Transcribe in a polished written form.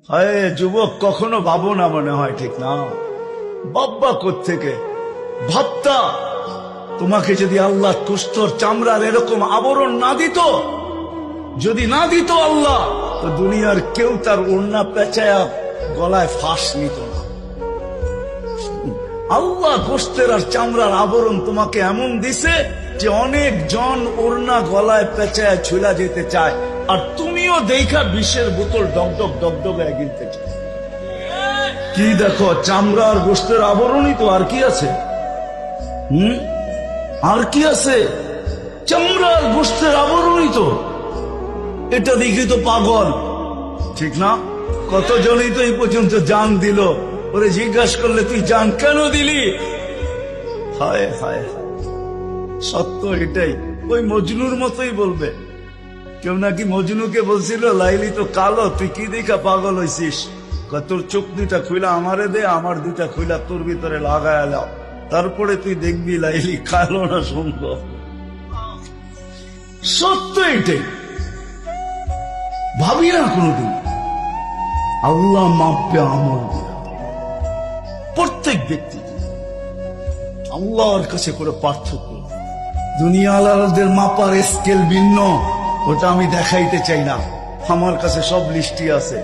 হায় যুবক, কখনো ভাবো না মনে হয়, ঠিক না? বাব্বা কোত্থেকে ভাবতা তোমাকে যদি আল্লাহ কুষ্ঠর চামড়ার এরকম আবরণ না দিত, যদি না দিত আল্লাহ, তো দুনিয়ার কেউ তার ওড়না পেঁচায়া গলায় ফাঁস নিত না। আল্লাহ গোস্তের আর চামড়ার আবরণ তোমাকে এমন দিছে যে অনেক জন ওড়না গলায় পেঁচায় ঝুলা যেতে চায়, আর তুমিও দেখা বিষের বোতল ডগডগ ডগডগায় গিলতে চায়। কি দেখো, চামড়া আর গোস্তের আবরণই তো, আর কি আছে? আর কি আছে? চামড়া আর গোস্তের আবরণই তো। এটা দেখি তো পাগল, ঠিক না? কতজনই তো এই পর্যন্ত জান দিল, ওরে জিজ্ঞাসা করলে তুই জান কেন দিলি? হায় হায় হায়, সত্য এটাই। ওই মজনুর মতোই বলবে। কেউ নাকি মজনুকে বলছিল, লাইলি তো কালো, তুই কি দেখা পাগল হইছিস? তোর চোখ দুইটা খুইলা আমারে দে, আমার দুইটা খুইলা তোর ভিতরে লাগায় লাও, তারপরে তুই দেখবি লাইলি কালো না সুন্দর। সত্য এটাই। ভাবি না কোনদিন আল্লাহ মাপবে আমল দিয়া। প্রত্যেক ব্যক্তি আল্লাহর কাছে করে পার্থক্য। দুনিয়া আলাদের মাপার স্কেল ভিন্ন, ওটা আমি দেখাইতে চাই না। আমার কাছে সব লিস্টই আছে।